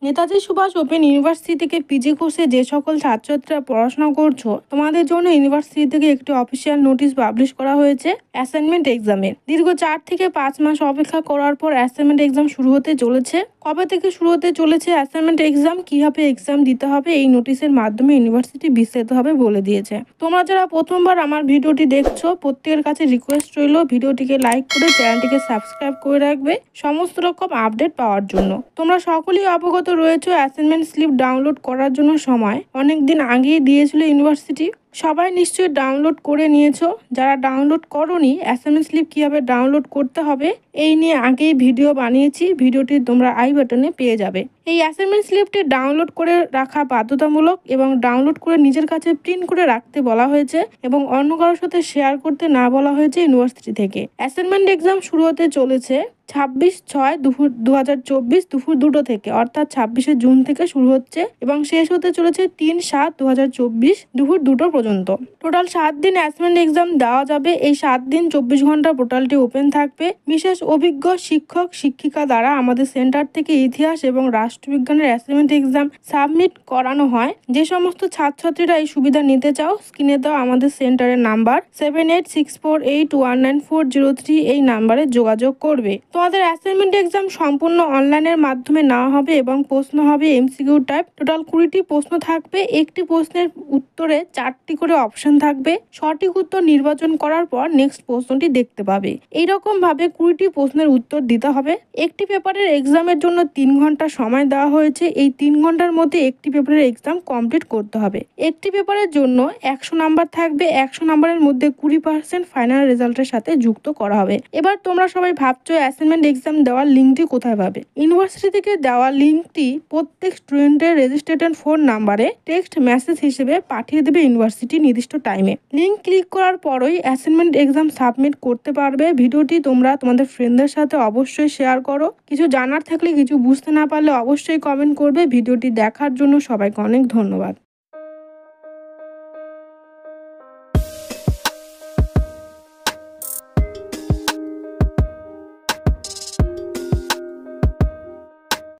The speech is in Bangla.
নেতাজি সুভাষ ওপেন ইউনিভার্সিটি থেকে পিজি কোর্সে যে সকল ছাত্রছাত্রীরা পড়াশোনা করছো, তোমাদের জন্য ইউনিভার্সিটি থেকে একটি অফিসিয়াল নোটিশ পাবলিশ করা হয়েছে অ্যাসাইনমেন্ট এক্সামের। দীর্ঘ 4 থেকে 5 মাস অপেক্ষা করার পর অ্যাসাইনমেন্ট এক্সাম শুরু হতে চলেছে। কবে থেকে শুরু হতে চলেছে অ্যাসাইনমেন্ট এক্সাম, কিভাবে এক্সাম দিতে হবে, এই নোটিশের মাধ্যমে ইউনিভার্সিটি বিস্তারিতভাবে বলে দিয়েছে। তোমরা যারা প্রথমবার আমার ভিডিওটি দেখছো, প্রত্যেকের কাছে রিকোয়েস্ট রইল ভিডিওটিকে লাইক করে চ্যানেলটিকে সাবস্ক্রাইব করে রাখবে সমস্ত রকম আপডেট পাওয়ার জন্য। তোমরা সকলেই অবগত রয়েছে অ্যাসাইনমেন্ট স্লিপ ডাউনলোড করার জন্য সময় অনেকদিন আগেই দিয়েছিল ইউনিভার্সিটি। সবাই নিশ্চয়ই ডাউনলোড করে নিয়েছো। যারা ডাউনলোড করোনি, অ্যাসাইনমেন্ট স্লিপ কীভাবে ডাউনলোড করতে হবে এই নিয়ে আগেই ভিডিও বানিয়েছি, ভিডিওটি তোমরা আই বাটনে পেয়ে যাবে। এই অ্যাসাইনমেন্ট স্লিপটি ডাউনলোড করে রাখা বাধ্যতামূলক এবং ডাউনলোড করে নিজের কাছে প্রিন্ট করে রাখতে বলা হয়েছে এবং অন্য কারোর সাথে শেয়ার করতে না বলা হয়েছে ইউনিভার্সিটি থেকে। অ্যাসাইনমেন্ট এক্সাম শুরু হতে চলেছে 26/6/2024 দুপুর 2টো থেকে, অর্থাৎ 26শে জুন থেকে শুরু হচ্ছে এবং শেষ হতে চলেছে 3/7/2024 দুপুর 2টো পর্যন্ত। টোটাল 7 দিন অ্যাসাইনমেন্ট এক্সাম দেওয়া যাবে। এই 7 দিন 24 ঘন্টা পোর্টালটি ওপেন থাকবে। বিশেষ অভিজ্ঞ শিক্ষক শিক্ষিকা দ্বারা আমাদের সেন্টার থেকে ইতিহাস এবং রাষ্ট্রবিজ্ঞানের অ্যাসাইনমেন্ট এক্সাম সাবমিট করানো হয়। যে সমস্ত ছাত্রছাত্রীরা এই সুবিধা নিতে চাও, স্ক্রিনে দেওয়া আমাদের সেন্টারের নাম্বার 7864811403 এই নাম্বারে যোগাযোগ করবে। তোমাদের অ্যাসাইনমেন্ট এক্সাম সম্পূর্ণ অনলাইনের মাধ্যমে নেওয়া হবে এবং প্রশ্ন হবে এমসিকিউ টাইপ। টোটাল 20টি প্রশ্ন থাকবে। একটি প্রশ্নের উত্তরে 4টি করে অপশন থাকবে। সঠিক উত্তর নির্বাচন করার পর নেক্সট প্রশ্নটি দেখতে পাবে। এইরকম ভাবে 20টি প্রশ্নের উত্তর দিতে হবে। একটি পেপারের এক্সামের জন্য 3 ঘন্টা সময় দেওয়া হয়েছে। এই 3 ঘন্টার মধ্যে একটি পেপারের এক্সাম কমপ্লিট করতে হবে। একটি পেপারের জন্য 100 নাম্বার থাকবে। 100 নাম্বারের মধ্যে 20% ফাইনাল রেজাল্টের সাথে যুক্ত করা হবে। এবার তোমরা সবাই ভাবছো অ্যাসাইনমেন্ট এক্সাম দেওয়ার লিঙ্কটি কোথায় পাবে। ইউনিভার্সিটি থেকে দেওয়া লিঙ্কটি প্রত্যেক স্টুডেন্টের রেজিস্ট্রেশন ফোন নাম্বারে টেক্সট মেসেজ হিসেবে পাঠিয়ে দেবে ইউনিভার্সিটি নির্দিষ্ট টাইমে। লিঙ্ক ক্লিক করার পরই অ্যাসাইনমেন্ট এক্সাম সাবমিট করতে পারবে। ভিডিওটি তোমরা তোমাদের ফ্রেন্ডদের সাথে অবশ্যই শেয়ার করো। কিছু জানার থাকলে, কিছু বুঝতে না পারলে অবশ্যই কমেন্ট করবে। ভিডিওটি দেখার জন্য সবাইকে অনেক ধন্যবাদ।